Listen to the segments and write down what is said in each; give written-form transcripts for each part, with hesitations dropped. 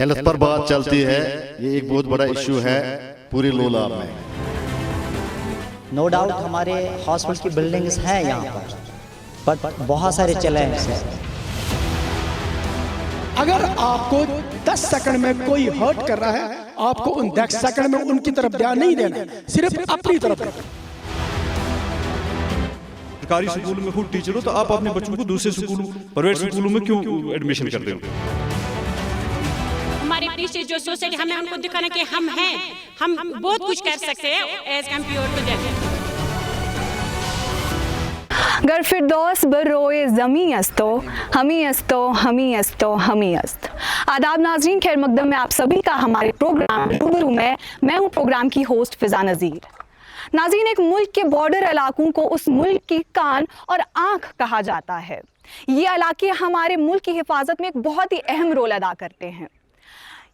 Health पर बात चलती है, ये एक बहुत बड़ा इशू है पूरे लोलाब में। नो डाउट हमारे हॉस्पिटल की बिल्डिंग्स हैं यहाँ पर, बट बहुत सारे चैलेंज हैं। अगर आपको 10 सेकंड में कोई हर्ट कर रहा है, आपको उन 10 सेकंड में उनकी तरफ ध्यान नहीं देना, सिर्फ अपनी तरफ। सरकारी स्कूल में खुद टीचर हो तो आप अपने बच्चों को दूसरे स्कूलों, प्राइवेट स्कूलों में क्यों एडमिशन करते हो? हमारे पीछे जो सोसाइटी, हमें उनको दिखाना कि हम हैं, हम बहुत कुछ कर सकते हैं एज कम्पेयर टू देम। गर फिरदौस बरोए ज़मी अस्तो हमी अस्तो हमी अस्तो हमी अस्त। आदाब नाज़रीन, खैर मकदम में आप सभी का हमारे प्रोग्राम रूबरू में मैं हूँ प्रोग्राम की होस्ट फ़िज़ा नज़ीर। नाज़रीन, एक मुल्क के बॉर्डर इलाकों को उस मुल्क की कान और आँख कहा जाता है। ये इलाके हमारे मुल्क की हिफाजत में एक बहुत ही अहम रोल अदा करते हैं,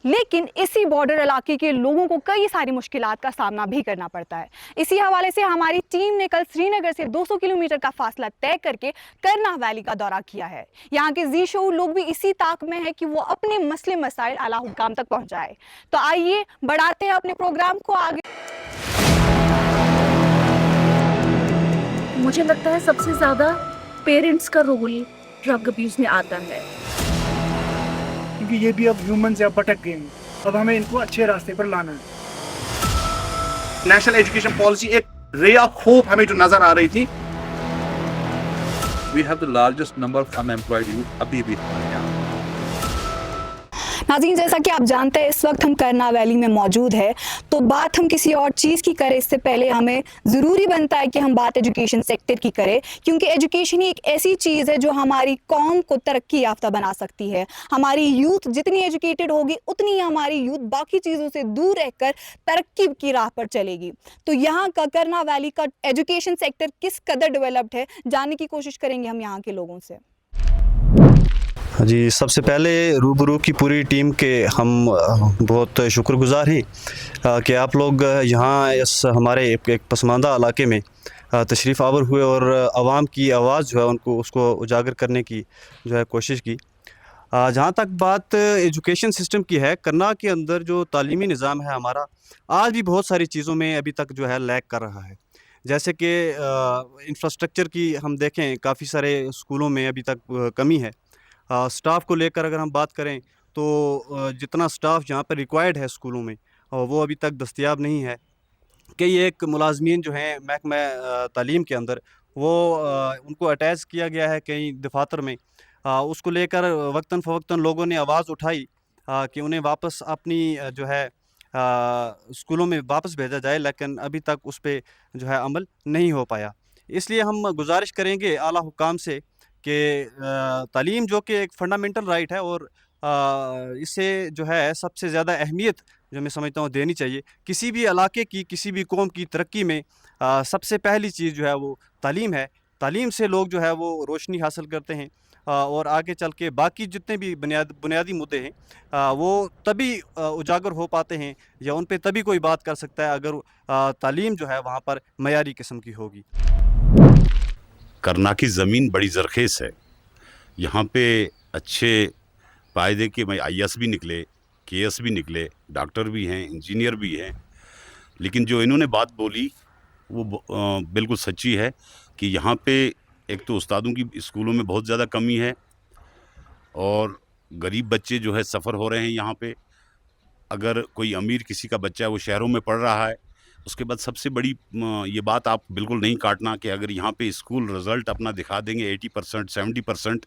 लेकिन इसी बॉर्डर इलाके के लोगों को कई सारी मुश्किलात का सामना भी करना पड़ता है। इसी हवाले से हमारी टीम ने कल श्रीनगर से 200 किलोमीटर का फासला तय करके करना वैली का दौरा किया है। यहाँ के जी शऊर लोग भी इसी ताक में है कि वो अपने मसले मसाइल आला हुकाम तक पहुँचाए। तो आइए बढ़ाते हैं अपने प्रोग्राम को आगे। मुझे लगता है सबसे ज़्यादा पेरेंट्स का रोल ड्रग अब्यूज़ में आता है, क्योंकि ये भी अब ह्यूमन से भटक गए हैं। अब हमें इनको अच्छे रास्ते पर लाना है। नेशनल एजुकेशन पॉलिसी एक रे ऑफ होप हमें जो नजर आ रही थी। We have the largest number of unemployed youth अभी भी हमारे यहाँ। नाज़रीन, जैसा कि आप जानते हैं इस वक्त हम करना वैली में मौजूद है, तो बात हम किसी और चीज़ की करें इससे पहले हमें ज़रूरी बनता है कि हम बात एजुकेशन सेक्टर की करें, क्योंकि एजुकेशन ही एक ऐसी चीज़ है जो हमारी कौम को तरक्की याफ्ता बना सकती है। हमारी यूथ जितनी एजुकेटेड होगी उतनी ही हमारी यूथ बाकी चीज़ों से दूर रहकर तरक्की की राह पर चलेगी। तो यहाँ का करना वैली का एजुकेशन सेक्टर किस कदर डेवलप्ड है जानने की कोशिश करेंगे हम यहाँ के लोगों से। जी, सबसे पहले रूबरू की पूरी टीम के हम बहुत शुक्रगुजार हैं कि आप लोग यहाँ इस हमारे एक पसमानदा इलाके में तशरीफ़ आवर हुए और आवाम की आवाज़ जो है उसको उजागर करने की जो है कोशिश की। जहाँ तक बात एजुकेशन सिस्टम की है, करना के अंदर जो तालीमी निज़ाम है हमारा आज भी बहुत सारी चीज़ों में अभी तक जो है लैग कर रहा है। जैसे कि इंफ्रास्ट्रक्चर की हम देखें, काफ़ी सारे स्कूलों में अभी तक कमी है। स्टाफ को लेकर अगर हम बात करें तो जितना स्टाफ यहाँ पर रिक्वायर्ड है स्कूलों में वो अभी तक दस्तयाब नहीं है। कई एक मुलाजमीन जो हैं महकमा तालीम के अंदर वो उनको अटैच किया गया है कई दफातर में। उसको लेकर वक्तन फ़वक्तन लोगों ने आवाज़ उठाई कि उन्हें वापस अपनी जो है स्कूलों में वापस भेजा जाए, लेकिन अभी तक उस पर जो है अमल नहीं हो पाया। इसलिए हम गुजारिश करेंगे आला हुकाम से कि तालीम जो कि एक फंडामेंटल राइट है और इससे जो है सबसे ज़्यादा अहमियत जो मैं समझता हूँ देनी चाहिए। किसी भी इलाके की, किसी भी कौम की तरक्की में सबसे पहली चीज़ जो है वो तालीम है। तालीम से लोग जो है वो रोशनी हासिल करते हैं और आगे चल के बाकी जितने भी बुनियादी मुद्दे हैं वो तभी उजागर हो पाते हैं या उन पे तभी कोई बात कर सकता है अगर तालीम जो है वहाँ पर मयारी किस्म की होगी। करना की ज़मीन बड़ी ज़रखेज़ है। यहाँ पे अच्छे फायदे के IAS भी निकले, KS भी निकले, डॉक्टर भी हैं, इंजीनियर भी हैं। लेकिन जो इन्होंने बात बोली वो बिल्कुल सच्ची है कि यहाँ पे एक तो उस्तादों की स्कूलों में बहुत ज़्यादा कमी है और गरीब बच्चे जो है सफ़र हो रहे हैं यहाँ पे। अगर कोई अमीर किसी का बच्चा वो शहरों में पढ़ रहा है, उसके बाद सबसे बड़ी ये बात आप बिल्कुल नहीं काटना कि अगर यहाँ पे स्कूल रिज़ल्ट अपना दिखा देंगे 80% 70%,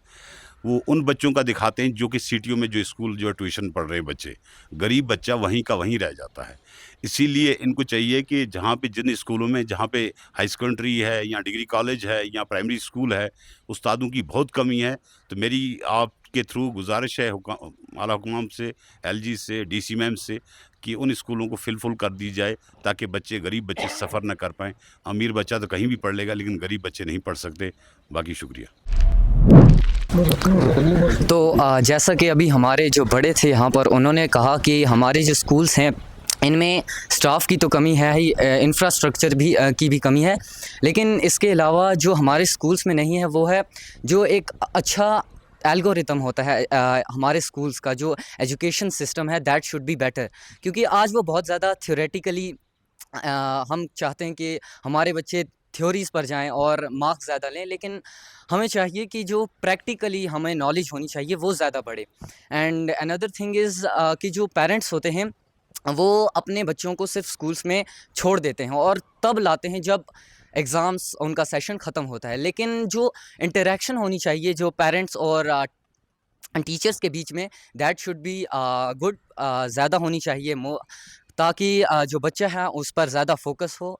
वो उन बच्चों का दिखाते हैं जो कि सिटियों में जो स्कूल जो ट्यूशन पढ़ रहे हैं बच्चे, गरीब बच्चा वहीं का वहीं रह जाता है। इसीलिए इनको चाहिए कि जहाँ पे जिन स्कूलों में जहाँ पे हाई सेकेंडरी है या डिग्री कॉलेज है या प्राइमरी स्कूल है, उस्तादों की बहुत कमी है। तो मेरी आपके थ्रू गुजारिश है आला हुकाम से, LG से, DC मैम से कि उन स्कूलों को फिल कर दी जाए ताकि गरीब बच्चे सफ़र न कर पाएँ। अमीर बच्चा तो कहीं भी पढ़ लेगा लेकिन गरीब बच्चे नहीं पढ़ सकते। बाकी शुक्रिया। तो जैसा कि अभी हमारे जो बड़े थे यहाँ पर उन्होंने कहा कि हमारे जो स्कूल्स हैं इनमें स्टाफ की तो कमी है ही, इंफ्रास्ट्रक्चर भी की भी कमी है, लेकिन इसके अलावा जो हमारे स्कूल्स में नहीं है वो है जो एक अच्छा एल्गोरिथम होता है हमारे स्कूल्स का, जो एजुकेशन सिस्टम है, दैट शुड बी बेटर, क्योंकि आज वो बहुत ज़्यादा थ्योरेटिकली हम चाहते हैं कि हमारे बच्चे थ्योरीज़ पर जाएं और मार्क्स ज़्यादा लें, लेकिन हमें चाहिए कि जो प्रैक्टिकली हमें नॉलेज होनी चाहिए वो ज़्यादा बढ़े. एंड अनदर थिंग इज़ कि जो पेरेंट्स होते हैं वो अपने बच्चों को सिर्फ स्कूल्स में छोड़ देते हैं और तब लाते हैं जब एग्ज़ाम्स उनका सेशन ख़त्म होता है, लेकिन जो इंटरेक्शन होनी चाहिए जो पेरेंट्स और टीचर्स के बीच में, दैट शुड बी गुड, ज़्यादा होनी चाहिए, ताकि जो बच्चा है उस पर ज़्यादा फोकस हो.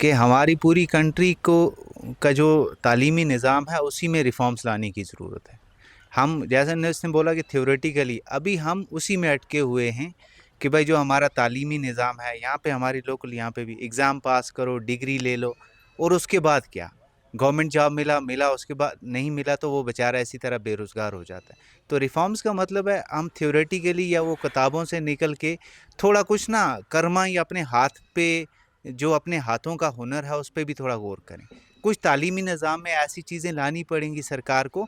कि हमारी पूरी कंट्री को का जो तालीमी निज़ाम है उसी में रिफॉर्म्स लाने की ज़रूरत है. हम जैसे ने बोला कि थ्योरेटिकली अभी हम उसी में अटके हुए हैं कि भाई जो हमारा तालीमी निज़ाम है यहाँ पे हमारी लोकल यहाँ पे भी एग्ज़ाम पास करो, डिग्री ले लो, और उसके बाद क्या, गवर्नमेंट जॉब मिला उसके बाद नहीं मिला तो वो बेचारा इसी तरह बेरोज़गार हो जाता है. तो रिफॉर्म्स का मतलब है हम थ्योरेटिकली या वो किताबों से निकल के थोड़ा कुछ ना कर्मा या अपने हाथ पे जो अपने हाथों का हुनर है उस पर भी थोड़ा गौर करें. कुछ तालीमी निज़ाम में ऐसी चीज़ें लानी पड़ेंगी सरकार को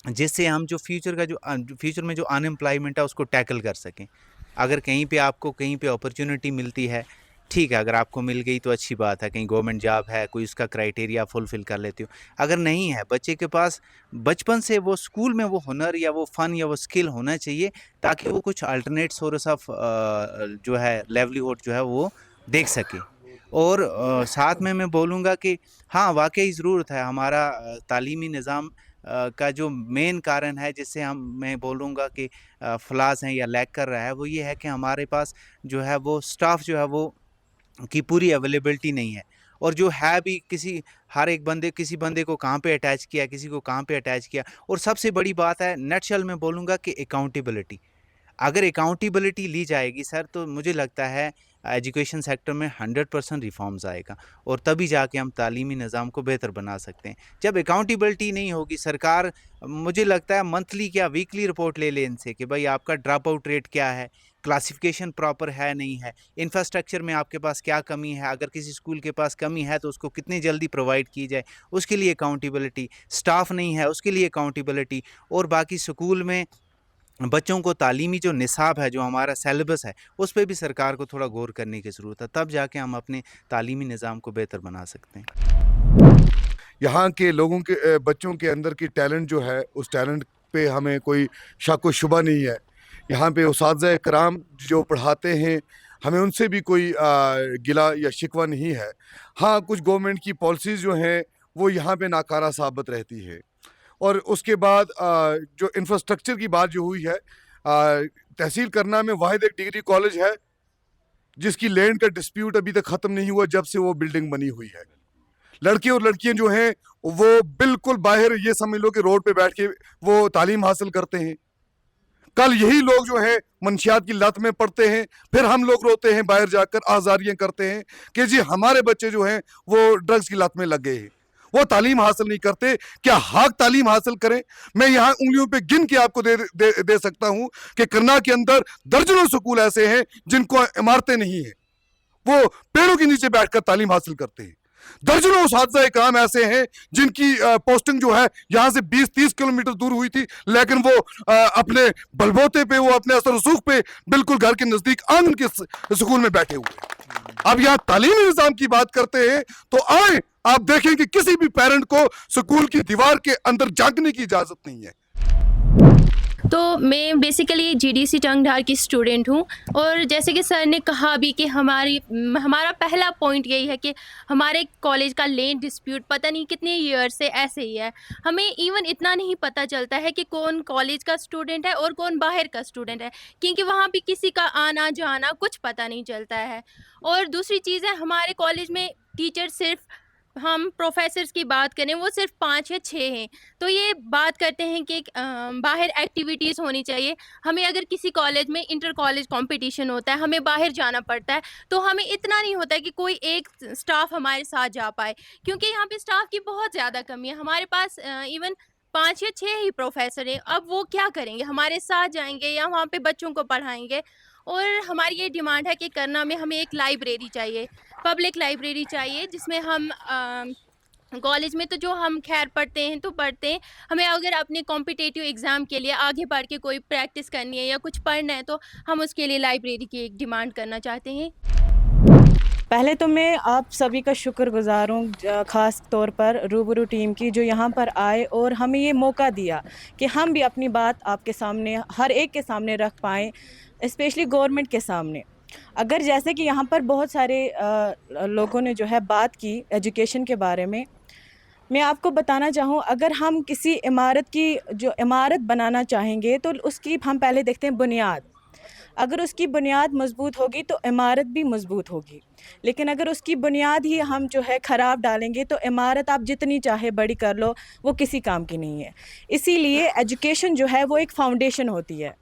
जिससे हम जो फ्यूचर में जो अनएम्प्लॉयमेंट है उसको टैकल कर सकें. अगर कहीं पे आपको कहीं पे अपॉर्चुनिटी मिलती है, ठीक है, अगर आपको मिल गई तो अच्छी बात है, कहीं गवर्नमेंट जॉब है, कोई उसका क्राइटेरिया फुलफ़िल कर लेती हो. अगर नहीं है, बच्चे के पास बचपन से वो स्कूल में वो हुनर या वो फ़न या वो स्किल होना चाहिए ताकि वो कुछ अल्टरनेट सोर्स ऑफ जो है लाइवलीहुड जो है वो देख सके. और साथ में मैं बोलूँगा कि हाँ, वाकई ज़रूरत है हमारा तालीमी निज़ाम का जो मेन कारण है जिससे मैं बोलूँगा कि फ्लॉज़ हैं या लैग कर रहा है, वो ये है कि हमारे पास जो है वो स्टाफ जो है वो की पूरी अवेलेबिलिटी नहीं है. और जो है भी किसी बंदे को कहाँ पे अटैच किया, किसी को कहाँ पे अटैच किया. और सबसे बड़ी बात है नटशल में बोलूँगा कि अकाउंटेबिलिटी. अगर अकाउंटेबिलिटी ली जाएगी सर तो मुझे लगता है एजुकेशन सेक्टर में 100% रिफॉर्म्स आएगा और तभी जाके हम तालीमी निज़ाम को बेहतर बना सकते हैं. जब अकाउंटेबिलिटी नहीं होगी, सरकार मुझे लगता है मंथली क्या वीकली रिपोर्ट ले इनसे कि भाई आपका ड्रॉप आउट रेट क्या है, क्लासिफिकेशन प्रॉपर है नहीं है, इंफ्रास्ट्रक्चर में आपके पास क्या कमी है, अगर किसी स्कूल के पास कमी है तो उसको कितनी जल्दी प्रोवाइड की जाए, उसके लिए अकाउंटेबिलिटी. स्टाफ नहीं है उसके लिए अकाउंटेबिलिटी. और बाकी स्कूल में बच्चों को तालीमी जो निसाब है, जो हमारा सिलेबस है, उस पे भी सरकार को थोड़ा गौर करने की ज़रूरत है. तब जाके हम अपने तालीमी निज़ाम को बेहतर बना सकते हैं. यहाँ के लोगों के बच्चों के अंदर की टैलेंट जो है उस टैलेंट पे हमें कोई शक व शुबा नहीं है. यहाँ पे उस्ताद कराम जो पढ़ाते हैं हमें उनसे भी कोई गिला या शिकवा नहीं है. हाँ, कुछ गवर्नमेंट की पॉलिसीज़ जो हैं वो यहाँ पे नाकारा साबित रहती है. और उसके बाद जो इंफ्रास्ट्रक्चर की बात जो हुई है, तहसील करना में वाहिद एक डिग्री कॉलेज है जिसकी लैंड का डिस्प्यूट अभी तक ख़त्म नहीं हुआ जब से वो बिल्डिंग बनी हुई है. लड़के और लड़कियां जो हैं वो बिल्कुल बाहर ये समझ लो कि रोड पे बैठ के वो तालीम हासिल करते हैं. कल यही लोग जो हैं मंशियात की लत में पड़ते हैं, फिर हम लोग रोते हैं बाहर जाकर आज़ारियाँ करते हैं कि जी हमारे बच्चे जो हैं वो ड्रग्स की लत में लग गए हैं, वो तालीम हासिल नहीं करते. क्या हक तालीम हासिल करें? मैं यहाँ उंगलियों पे गिन के आपको दे सकता हूँ कि करनाल के अंदर दर्जनों स्कूल ऐसे हैं जिनको इमारतें नहीं हैं, वो पेड़ों के नीचे बैठकर तालीम हासिल करते हैं. दर्जनों उस्ताद काम ऐसे हैं जिनकी पोस्टिंग जो है यहाँ से 20-30 किलोमीटर दूर हुई थी, लेकिन वो अपने बलबोते पे, वो अपने असर रसूख पे बिल्कुल घर के नज़दीक आंगन के स्कूल में बैठे हुए. अब यहाँ तालीमी निज़ाम की बात करते हैं तो आए आप देखें कि किसी भी पेरेंट को स्कूल की दीवार के अंदर झांकने की इजाज़त नहीं है. तो मैं बेसिकली जीडीसी टंगधार की स्टूडेंट हूँ और जैसे कि सर ने कहा अभी कि हमारा पहला पॉइंट यही है कि हमारे कॉलेज का लैंड डिस्प्यूट पता नहीं कितने ईयर से ऐसे ही है. हमें इवन इतना नहीं पता चलता है कि कौन कॉलेज का स्टूडेंट है और कौन बाहर का स्टूडेंट है, क्योंकि वहाँ भी किसी का आना जाना कुछ पता नहीं चलता है. और दूसरी चीज़ है, हमारे कॉलेज में टीचर सिर्फ, हम प्रोफेसर्स की बात करें वो सिर्फ 5 या 6 हैं. तो ये बात करते हैं कि बाहर एक्टिविटीज़ होनी चाहिए. हमें अगर किसी कॉलेज में इंटर कॉलेज कंपटीशन होता है, हमें बाहर जाना पड़ता है, तो हमें इतना नहीं होता है कि कोई एक स्टाफ हमारे साथ जा पाए, क्योंकि यहाँ पे स्टाफ की बहुत ज़्यादा कमी है. हमारे पास इवन 5 या 6 ही प्रोफेसर हैं. अब वो क्या करेंगे, हमारे साथ जाएंगे या वहाँ पे बच्चों को पढ़ाएंगे? और हमारी ये डिमांड है कि करना में हमें एक लाइब्रेरी चाहिए, पब्लिक लाइब्रेरी चाहिए, जिसमें हम कॉलेज में तो जो हम खैर पढ़ते हैं तो पढ़ते हैं, हमें अगर अपने कॉम्पिटिटिव एग्ज़ाम के लिए आगे बढ़ के कोई प्रैक्टिस करनी है या कुछ पढ़ना है तो हम उसके लिए लाइब्रेरी की एक डिमांड करना चाहते हैं। पहले तो मैं आप सभी का शुक्रगुजार हूँ, ख़ास तौर पर रूबरू टीम की, जो यहाँ पर आए और हमें ये मौका दिया कि हम भी अपनी बात आपके सामने, हर एक के सामने रख पाएँ, स्पेशली गवर्नमेंट के सामने। अगर जैसे कि यहाँ पर बहुत सारे लोगों ने जो है बात की एजुकेशन के बारे में, मैं आपको बताना चाहूँ, अगर हम किसी इमारत की जो इमारत बनाना चाहेंगे तो उसकी हम पहले देखते हैं बुनियाद। अगर उसकी बुनियाद मजबूत होगी तो इमारत भी मजबूत होगी, लेकिन अगर उसकी बुनियाद ही हम जो है ख़राब डालेंगे तो इमारत आप जितनी चाहे बड़ी कर लो, वो किसी काम की नहीं है। इसीलिए एजुकेशन जो है वो एक फाउंडेशन होती है।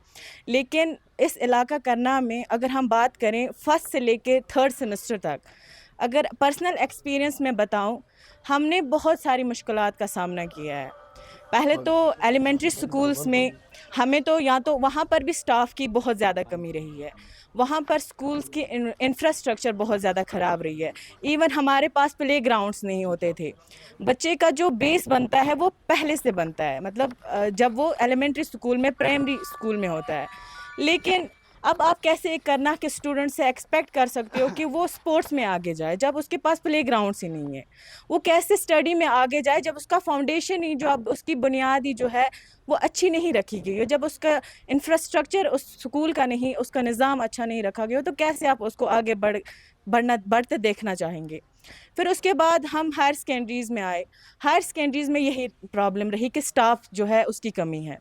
लेकिन इस इलाका करना में अगर हम बात करें फर्स्ट से लेके थर्ड सेमेस्टर तक, अगर पर्सनल एक्सपीरियंस में बताऊं, हमने बहुत सारी मुश्किलात का सामना किया है। पहले तो एलिमेंट्री स्कूल्स में हमें तो या तो वहाँ पर भी स्टाफ की बहुत ज़्यादा कमी रही है, वहाँ पर स्कूल्स की इंफ्रास्ट्रक्चर बहुत ज़्यादा ख़राब रही है। इवन हमारे पास प्ले ग्राउंड्स नहीं होते थे। बच्चे का जो बेस बनता है वो पहले से बनता है, मतलब जब वो एलिमेंट्री स्कूल में, प्राइमरी स्कूल में होता है। लेकिन अब आप कैसे एक करना के स्टूडेंट से एक्सपेक्ट कर सकते हो कि वो स्पोर्ट्स में आगे जाए जब उसके पास प्ले ग्राउंड्स ही नहीं है? वो कैसे स्टडी में आगे जाए जब उसका फाउंडेशन ही, जो अब उसकी बुनियाद ही जो है वो अच्छी नहीं रखी गई है, जब उसका इंफ्रास्ट्रक्चर उस स्कूल का नहीं, उसका निज़ाम अच्छा नहीं रखा गया हो, तो कैसे आप उसको आगे बढ़ते देखना चाहेंगे? फिर उसके बाद हम हायर सेकेंडरीज़ में आए। हायर सेकेंडरीज़ में यही प्रॉब्लम रही कि स्टाफ जो है उसकी कमी है।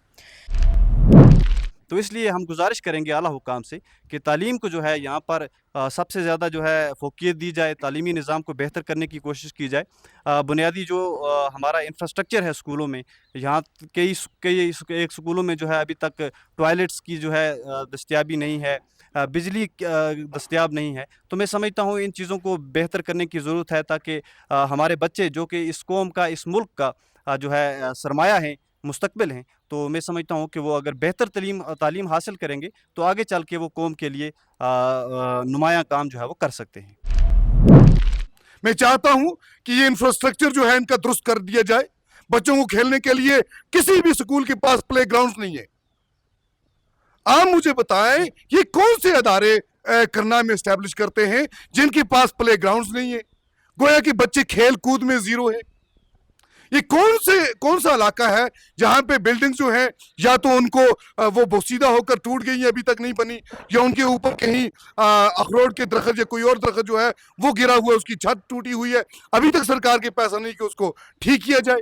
तो इसलिए हम गुजारिश करेंगे आला हुकाम से कि तालीम को जो है यहाँ पर सबसे ज़्यादा जो है फोकियत दी जाए, तालीमी निज़ाम को बेहतर करने की कोशिश की जाए। बुनियादी जो हमारा इंफ्रास्ट्रक्चर है स्कूलों में, यहाँ कई एक स्कूलों में जो है अभी तक टॉयलेट्स की जो है दस्तयाबी नहीं है, बिजली दस्तयाब नहीं है। तो मैं समझता हूँ इन चीज़ों को बेहतर करने की ज़रूरत है, ताकि हमारे बच्चे जो कि इस कौम का, इस मुल्क का जो है सरमाया है, मुस्तकबिल हैं, तो मैं समझता हूँ कि वो अगर बेहतर तालीम हासिल करेंगे तो आगे चल के वो कौम के लिए नुमायाँ काम जो है वो कर सकते हैं। मैं चाहता हूँ कि ये इंफ्रास्ट्रक्चर जो है इनका दुरुस्त कर दिया जाए। बच्चों को खेलने के लिए किसी भी स्कूल के पास प्ले ग्राउंड नहीं है। आप मुझे बताएं, ये कौन से अदारे करना में एस्टैब्लिश करते हैं जिनके पास प्ले ग्राउंड नहीं है? गोया कि बच्चे खेल कूद में जीरो है। ये कौन सा इलाका है जहां पे बिल्डिंग जो है या तो उनको वो बोसीदा होकर टूट गई है, अभी तक नहीं बनी, या उनके ऊपर कहीं अखरोट के दरख्त या कोई और दरख्त जो है वो गिरा हुआ है, उसकी छत टूटी हुई है, अभी तक सरकार के पैसा नहीं कि उसको ठीक किया जाए।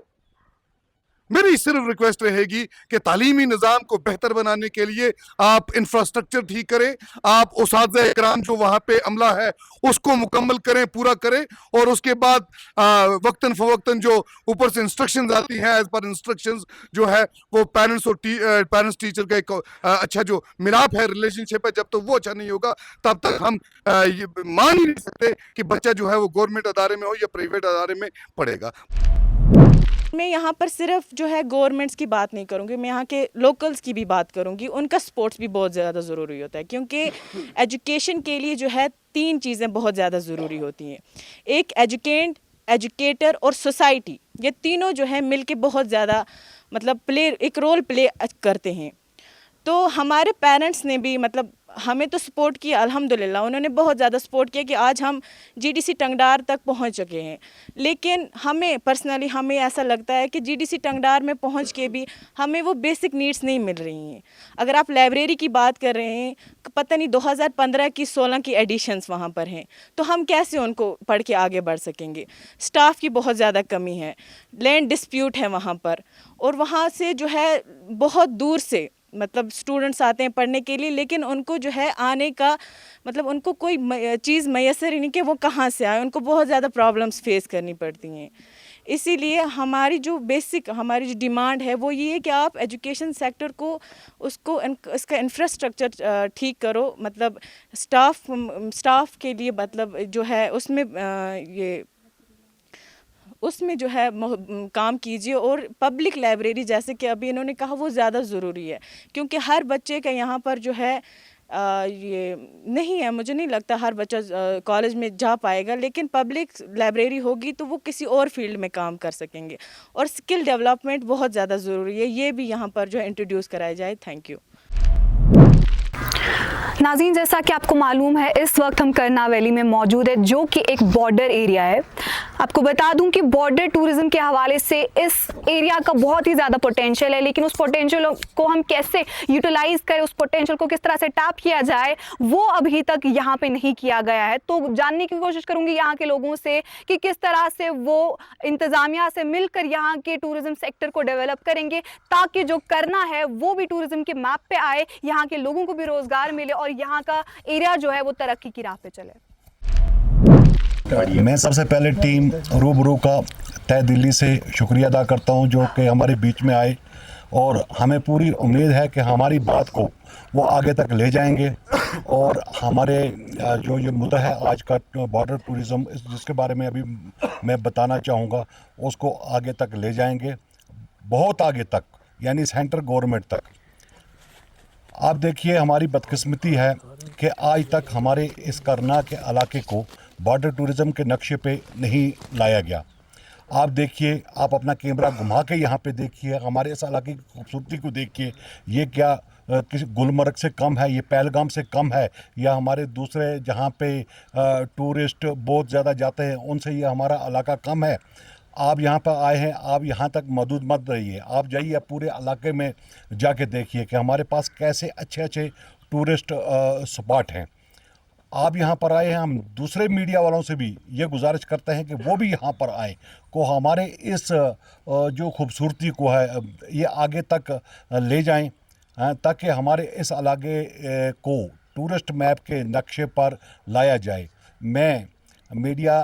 मेरी सिर्फ रिक्वेस्ट रहेगी कि तालीमी निज़ाम को बेहतर बनाने के लिए आप इंफ्रास्ट्रक्चर ठीक करें, आप उस्ताद इकराम जो वहाँ पे अमला है उसको मुकम्मल करें, पूरा करें, और उसके बाद वक्तन फ़वक्तन जो ऊपर से इंस्ट्रक्शंस आती हैं, एज पर इंस्ट्रक्शंस जो है वो पेरेंट्स टीचर का एक अच्छा जो मिलाप है, रिलेशनशिप है, जब तक वो अच्छा नहीं होगा तब तक हम ये मान ही नहीं सकते कि बच्चा जो है वो गवर्नमेंट अदारे में हो या प्राइवेट अदारे में पढ़ेगा। मैं यहाँ पर सिर्फ जो है गवर्नमेंट्स की बात नहीं करूँगी, मैं यहाँ के लोकल्स की भी बात करूँगी। उनका सपोर्ट्स भी बहुत ज़्यादा ज़रूरी होता है, क्योंकि एजुकेशन के लिए जो है 3 चीज़ें बहुत ज़्यादा ज़रूरी होती हैं। एक एजुकेटर और सोसाइटी, ये तीनों जो है मिलके बहुत ज़्यादा मतलब एक रोल प्ले करते हैं। तो हमारे पेरेंट्स ने भी मतलब हमें तो सपोर्ट किया, अल्हम्दुलिल्लाह उन्होंने बहुत ज़्यादा सपोर्ट किया कि आज हम जीडीसी टंगडार तक पहुंच चुके हैं। लेकिन हमें पर्सनली ऐसा लगता है कि जीडीसी टंगडार में पहुंच के भी हमें वो बेसिक नीड्स नहीं मिल रही हैं। अगर आप लाइब्रेरी की बात कर रहे हैं, पता नहीं 2015 की 16 की एडिशंस वहाँ पर हैं, तो हम कैसे उनको पढ़ के आगे बढ़ सकेंगे? स्टाफ की बहुत ज़्यादा कमी है, लैंड डिस्प्यूट है वहाँ पर, और वहाँ से जो है बहुत दूर से मतलब स्टूडेंट्स आते हैं पढ़ने के लिए, लेकिन उनको जो है आने का मतलब उनको कोई चीज़ मैसर ही नहीं कि वो कहाँ से आए, उनको बहुत ज़्यादा प्रॉब्लम्स फेस करनी पड़ती हैं। इसीलिए हमारी जो डिमांड है वो ये है कि आप एजुकेशन सेक्टर को इसका इंफ्रास्ट्रक्चर ठीक करो, मतलब स्टाफ के लिए मतलब जो है उसमें जो है काम कीजिए। और पब्लिक लाइब्रेरी जैसे कि अभी इन्होंने कहा वो ज़्यादा ज़रूरी है, क्योंकि हर बच्चे का यहाँ पर जो है ये नहीं है, मुझे नहीं लगता हर बच्चा कॉलेज में जा पाएगा, लेकिन पब्लिक लाइब्रेरी होगी तो वो किसी और फील्ड में काम कर सकेंगे। और स्किल डेवलपमेंट बहुत ज़्यादा ज़रूरी है, ये भी यहाँ पर जो है इंट्रोड्यूस कराया जाए। Thank you. नाज़रीन, जैसा कि आपको मालूम है इस वक्त हम करना वैली में मौजूद है, जो कि एक बॉर्डर एरिया है। आपको बता दूं कि बॉर्डर टूरिज्म के हवाले से इस एरिया का बहुत ही ज़्यादा पोटेंशियल है, लेकिन उस पोटेंशियल को हम कैसे यूटिलाइज़ करें, उस पोटेंशियल को किस तरह से टैप किया जाए, वो अभी तक यहाँ पे नहीं किया गया है। तो जानने की कोशिश करूँगी यहाँ के लोगों से कि किस तरह से वो इंतज़ामिया से मिलकर यहाँ के टूरिज़्म सेक्टर को डेवलप करेंगे, ताकि जो करना है वो भी टूरिज़्म के मैप पे आए, यहाँ के लोगों को भी रोज़गार मिले और यहाँ का एरिया जो है वो तरक्की की राह पे चले। मैं सबसे पहले टीम रूबरू का तहे दिल्ली से शुक्रिया अदा करता हूं, जो कि हमारे बीच में आए और हमें पूरी उम्मीद है कि हमारी बात को वो आगे तक ले जाएंगे और हमारे जो ये मुद्दा है आज का बॉर्डर टूरिज़्म, जिसके बारे में अभी मैं बताना चाहूँगा, उसको आगे तक ले जाएंगे, बहुत आगे तक, यानी सेंट्रल गवर्नमेंट तक। आप देखिए, हमारी बदकिस्मती है कि आज तक हमारे इस करनाल के इलाके को बॉर्डर टूरिज़्म के नक्शे पे नहीं लाया गया। आप देखिए, आप अपना कैमरा घुमा के यहाँ पे देखिए, हमारे इस इलाके की खूबसूरती को देखिए। ये क्या किसी गुलमर्ग से कम है, ये पहलगाम से कम है, या हमारे दूसरे जहाँ पे टूरिस्ट बहुत ज़्यादा जाते हैं उनसे ये हमारा इलाका कम है। आप यहाँ पर आए हैं, आप यहाँ तक मौजूद मत रहिए, आप जाइए पूरे इलाके में जाके देखिए कि हमारे पास कैसे अच्छे अच्छे टूरिस्ट स्पॉट हैं। आप यहाँ पर आए हैं, हम दूसरे मीडिया वालों से भी ये गुजारिश करते हैं कि वो भी यहाँ पर आएँ, को हमारे इस जो खूबसूरती को है ये आगे तक ले जाएं, ताकि हमारे इस इलाके को टूरिस्ट मैप के नक्शे पर लाया जाए। मैं मीडिया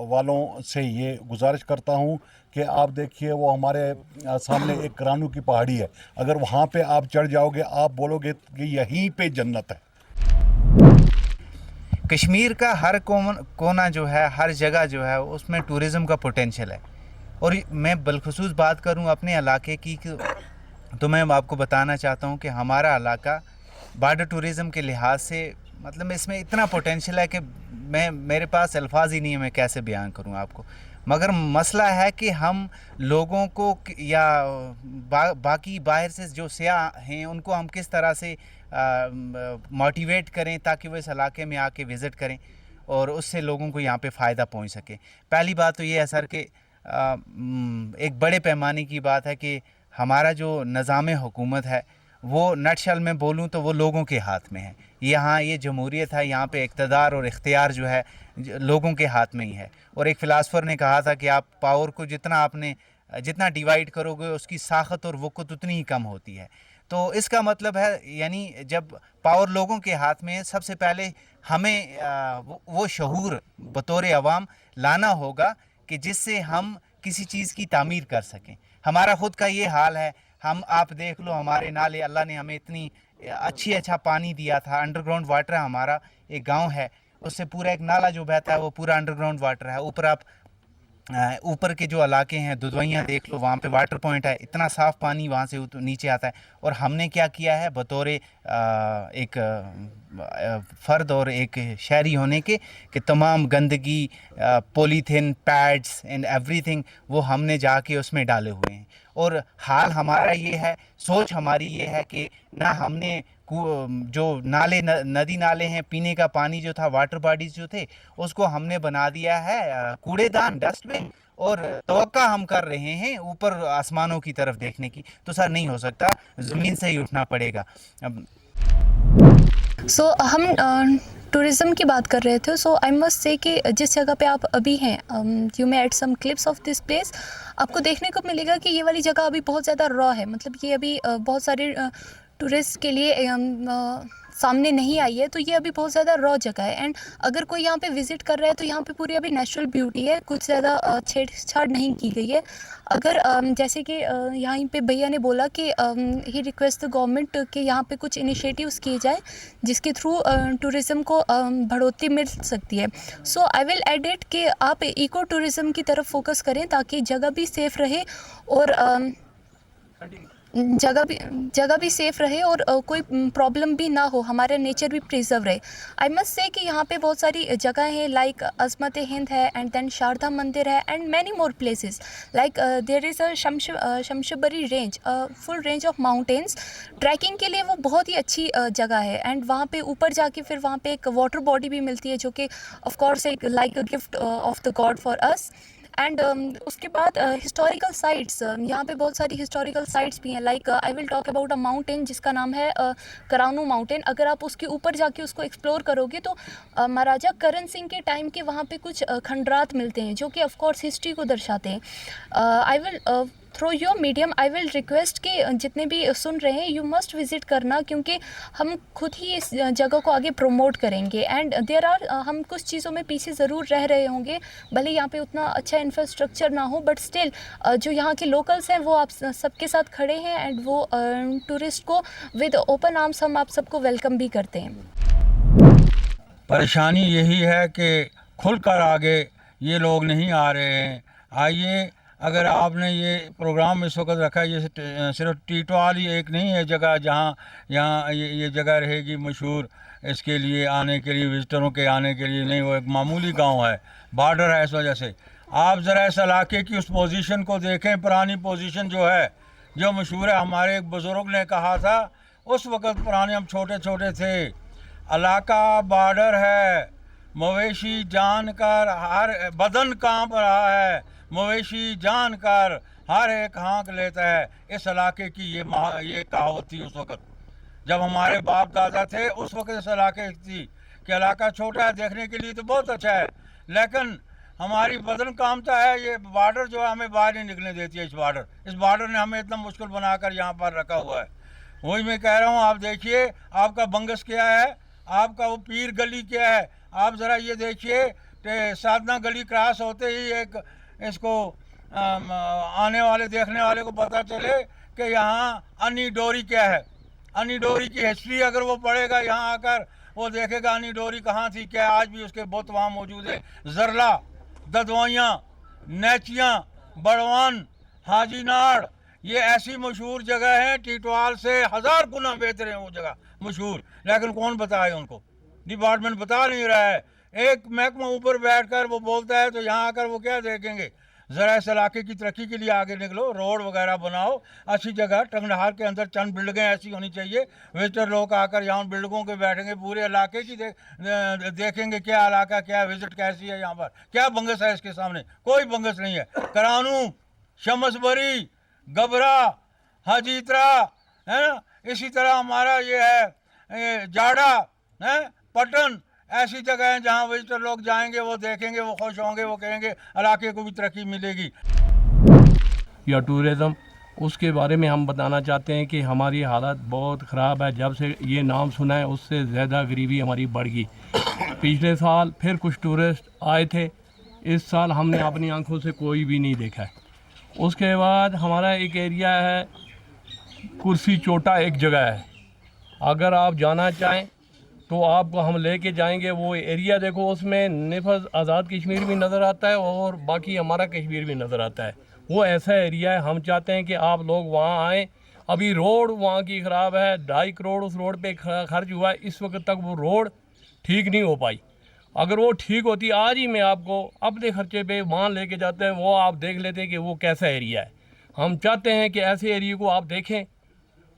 वालों से ये गुजारिश करता हूँ कि आप देखिए, वो हमारे सामने एक करानू की पहाड़ी है, अगर वहाँ पे आप चढ़ जाओगे आप बोलोगे कि यहीं पे जन्नत है। कश्मीर का हर कोना जो है, हर जगह जो है, उसमें टूरिज़्म का पोटेंशियल है। और मैं बिलखुसूस बात करूं अपने इलाके की तो मैं आपको बताना चाहता हूं कि हमारा इलाका बॉर्डर टूरिज़्म के लिहाज से, मतलब इसमें इतना पोटेंशियल है कि मेरे पास अल्फाज ही नहीं है, मैं कैसे बयान करूं आपको। मगर मसला है कि हम लोगों को या बाकी बाहर से जो सियाह हैं उनको हम किस तरह से मोटिवेट करें ताकि वो इस इलाके में आके विज़िट करें और उससे लोगों को यहाँ पे फ़ायदा पहुँच सके। पहली बात तो ये है सर कि एक बड़े पैमाने की बात है कि हमारा जो निज़ाम हुकूमत है वो नटशल में बोलूँ तो वो लोगों के हाथ में है। यहाँ ये जमहूरियत है, यहाँ पे इक़्तिदार और इख्तियार जो है लोगों के हाथ में ही है। और एक फ़िलासफ़र ने कहा था कि आप पावर को जितना डिवाइड करोगे उसकी साख़त और वक़्त उतनी ही कम होती है। तो इसका मतलब है, यानी जब पावर लोगों के हाथ में है, सबसे पहले हमें वो शऊर बतौर अवाम लाना होगा कि जिससे हम किसी चीज़ की तामीर कर सकें। हमारा ख़ुद का ये हाल है, आप देख लो हमारे नाले, अल्लाह ने हमें इतनी अच्छा पानी दिया था, अंडरग्राउंड वाटर है। हमारा एक गांव है, उससे पूरा एक नाला जो बहता है वो पूरा अंडरग्राउंड वाटर है। ऊपर के जो इलाके हैं, दुधवैयाँ देख लो, वहाँ पे वाटर पॉइंट है, इतना साफ़ पानी वहाँ से नीचे आता है। और हमने क्या किया है बतौर एक फ़र्द और एक शहरी होने के कि तमाम गंदगी, पॉलीथीन पैड्स एंड एवरीथिंग वो हमने जाके उसमें डाले हुए हैं। और हाल हमारा ये है, सोच हमारी ये है कि ना हमने जो नदी नाले हैं, पीने का पानी जो था, वाटर बॉडीज जो थे, उसको हमने बना दिया है कूड़ेदान, डस्टबिन, और तवक्का हम कर रहे हैं ऊपर आसमानों की तरफ देखने की। तो सर नहीं हो सकता, ज़मीन से ही उठना पड़ेगा। हम टूरिज़्म की बात कर रहे थे। सो आई मस्ट से कि जिस जगह पे आप अभी हैं, you may add some clips of this place, आपको देखने को मिलेगा कि ये वाली जगह अभी बहुत ज़्यादा रॉ है। मतलब ये अभी बहुत सारे टूरिस्ट के लिए सामने नहीं आई है, तो ये अभी बहुत ज़्यादा रॉ जगह है। एंड अगर कोई यहाँ पे विज़िट कर रहा है तो यहाँ पे पूरी अभी नेचुरल ब्यूटी है, कुछ ज़्यादा छेड़छाड़ नहीं की गई है। अगर जैसे कि यहाँ पे भैया ने बोला कि ही रिक्वेस्ट द गवर्नमेंट कि यहाँ पे कुछ इनिशिएटिव्स किए जाए जिसके थ्रू टूरिज़्म को बढ़ोतरी मिल सकती है। सो आई विल एड इट कि आप इको टूरिज़्म की तरफ फोकस करें ताकि जगह भी सेफ़ रहे और जगह भी सेफ़ रहे और कोई प्रॉब्लम भी ना हो, हमारा नेचर भी प्रिजर्व रहे। आई मस्ट से कि यहाँ पे बहुत सारी जगह हैं, लाइक अजमत हिंद है, एंड देन शारदा मंदिर है, and many more places like there is a Shamshabari range, full range of mountains. Trekking के लिए वो बहुत ही अच्छी जगह है, एंड वहाँ पे ऊपर जाके फिर वहाँ पे एक वाटर बॉडी भी मिलती है जो कि ऑफ कोर्स एक like a gift of the God for us. And उसके बाद हिस्टोरिकल साइट्स, यहाँ पे बहुत सारी हिस्टोरिकल साइट्स भी हैं, like I will talk about a mountain जिसका नाम है करानू माउंटेन। अगर आप उसके ऊपर जाके उसको एक्सप्लोर करोगे तो महाराजा करण सिंह के टाइम के वहाँ पे कुछ खंडरात मिलते हैं जो कि ऑफ कोर्स हिस्ट्री को दर्शाते हैं। I will through your medium I will request कि जितने भी सुन रहे हैं यू मस्ट विज़िट करना, क्योंकि हम खुद ही इस जगह को आगे प्रमोट करेंगे। एंड देयर आर हम कुछ चीज़ों में पीछे ज़रूर रह रहे होंगे, भले यहाँ पे उतना अच्छा इंफ्रास्ट्रक्चर ना हो, बट स्टिल जो यहाँ के लोकल्स हैं वो आप सबके साथ खड़े हैं, एंड वो टूरिस्ट को विद ओपन आर्म्स हम आप सबको वेलकम भी करते हैं। परेशानी यही है कि खुलकर आगे ये लोग नहीं आ रहे हैं। आइए, अगर आपने ये प्रोग्राम इस वक्त रखा है, ये सिर्फ टीटवाल ही एक नहीं है जगह जहाँ यहाँ ये जगह रहेगी मशहूर इसके लिए आने के लिए, विजिटरों के आने के लिए नहीं। वो एक मामूली गांव है, बॉर्डर है, इस वजह से आप ज़रा इस इलाके की उस पोजीशन को देखें, पुरानी पोजीशन जो है, जो मशहूर है। हमारे एक बुज़ुर्ग ने कहा था उस वक़्त, पुराने हम छोटे छोटे थे, इलाका बॉर्डर है, मवेशी जानकर हर बदन कांप रहा है, मवेशी जानकर हर एक हाँक लेता है। इस इलाके की ये कहावत थी उस वक़्त जब हमारे बाप दादा थे। उस वक़्त इस इलाके की कि इलाका छोटा है, देखने के लिए तो बहुत अच्छा है, लेकिन हमारी बदन कामता है। ये बॉर्डर जो है हमें बाहर नहीं निकलने देती है। इस बॉर्डर ने हमें इतना मुश्किल बनाकर यहाँ पर रखा हुआ है। वही मैं कह रहा हूँ, आप देखिए आपका बंगस क्या है, आपका वो पीर गली क्या है। आप ज़रा ये देखिए कि साधना गली क्रॉस होते ही एक इसको आने वाले देखने वाले को पता चले कि यहाँ अनी डोरी क्या है। अनी डोरी की हिस्ट्री अगर वो पढ़ेगा यहाँ आकर, वो देखेगा अनी डोरी कहाँ थी, क्या आज भी उसके बुत वहाँ मौजूद है। जरला, ददवाइयाँ, नेचियाँ, बड़वान, हाजी नाड़, ये ऐसी मशहूर जगह है, टीटवाल से 1000 गुना बेहतर है वो जगह मशहूर। लेकिन कौन बताए उनको, डिपार्टमेंट बता नहीं रहा है। एक महकमा ऊपर बैठकर वो बोलता है तो यहाँ आकर वो क्या देखेंगे। ज़रा इस इलाके की तरक्की के लिए आगे निकलो, रोड वगैरह बनाओ, अच्छी जगह। टंगनहार के अंदर चंद बिल्डिंगें ऐसी होनी चाहिए, विजिटर लोग आकर यहाँ बिल्डिंगों के बैठेंगे, पूरे इलाके की देखेंगे क्या इलाका, क्या विजिट कैसी है, यहाँ पर क्या बंगस है। इसके सामने कोई बंगस नहीं है। करानू, शमसबरी, गबरा, हाजीतरा है ना, इसी तरह हमारा ये है जाड़ा है, पटन, ऐसी जगह हैं जहाँ विजिटर लोग जाएंगे, वो देखेंगे, वो खुश होंगे, वो कहेंगे इलाके को भी तरक्की मिलेगी। या टूरिज़म, उसके बारे में हम बताना चाहते हैं कि हमारी हालत बहुत ख़राब है। जब से ये नाम सुना है उससे ज़्यादा गरीबी हमारी बढ़ गई। पिछले साल फिर कुछ टूरिस्ट आए थे, इस साल हमने अपनी आंखों से कोई भी नहीं देखा है। उसके बाद हमारा एक एरिया है कुर्सी चोटा, एक जगह है, अगर आप जाना चाहें तो आपको हम लेके जाएंगे। वो एरिया देखो, उसमें निफज आज़ाद कश्मीर भी नज़र आता है और बाकी हमारा कश्मीर भी नज़र आता है। वो ऐसा एरिया है, हम चाहते हैं कि आप लोग वहाँ आएँ। अभी रोड वहाँ की ख़राब है, 2.5 करोड़ उस रोड पे खर्च हुआ है, इस वक्त तक वो रोड ठीक नहीं हो पाई। अगर वो ठीक होती, आज ही मैं आपको अपने खर्चे पे वहाँ लेके जाते हैं, वो आप देख लेते हैं कि वो कैसा एरिया है। हम चाहते हैं कि ऐसे एरिया को आप देखें,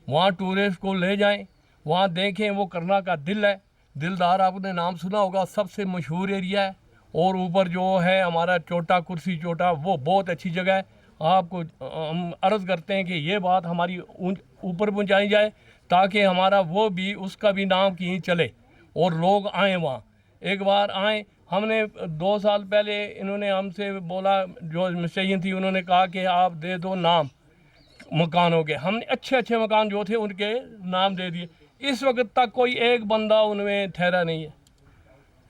वहाँ टूरिस्ट को ले जाएं, वहाँ देखें। वो करना का दिल है, दिलदार आपने नाम सुना होगा, सबसे मशहूर एरिया है। और ऊपर जो है हमारा चोटा, कुर्सी चोटा, वो बहुत अच्छी जगह है। आपको हम अर्ज़ करते हैं कि ये बात हमारी ऊपर पहुँचाई जाए ताकि हमारा वो भी, उसका भी नाम कहीं चले और लोग आएँ वहाँ, एक बार आएँ। हमने 2 साल पहले इन्होंने हमसे बोला, जो मिस्टर थी, उन्होंने कहा कि आप दे दो नाम मकानों के। हमने अच्छे अच्छे मकान जो थे उनके नाम दे दिए। इस वक्त तक कोई एक बंदा उनमें ठहरा नहीं है,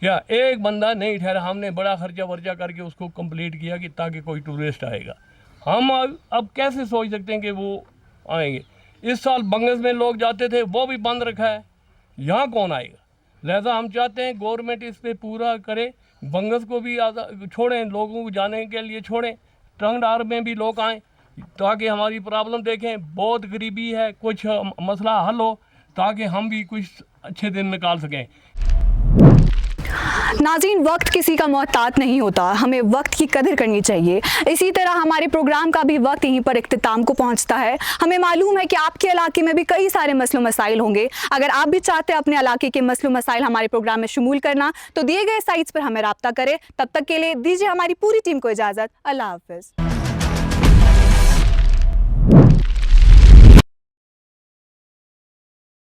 क्या एक बंदा नहीं ठहरा। हमने बड़ा खर्चा वर्चा करके उसको कंप्लीट किया कि ताकि कोई टूरिस्ट आएगा। हम अब कैसे सोच सकते हैं कि वो आएंगे। इस साल बंगस में लोग जाते थे, वो भी बंद रखा है, यहाँ कौन आएगा। लिहाजा हम चाहते हैं गवर्नमेंट इस पर पूरा करे, बंगस को भी छोड़ें, लोगों को जाने के लिए छोड़ें, टंगडार में भी लोग आएँ। ताकि हमारी प्रॉब्लम देखें, बहुत गरीबी है, कुछ मसला हल हो ताकि हम भी कुछ अच्छे दिन निकाल सकें। नाज़रीन, वक्त किसी का मोहताज नहीं होता, हमें वक्त की कदर करनी चाहिए। इसी तरह हमारे प्रोग्राम का भी वक्त यहीं पर इख्तिताम को पहुंचता है। हमें मालूम है कि आपके इलाके में भी कई सारे मसलो मसाइल होंगे। अगर आप भी चाहते हैं अपने इलाके के मसलो मसाइल हमारे प्रोग्राम में शुमूल करना, तो दिए गए साइट्स पर हमें राब्ता करें। तब तक के लिए दीजिए हमारी पूरी टीम को इजाज़त। अल्लाह हाफ़िज़।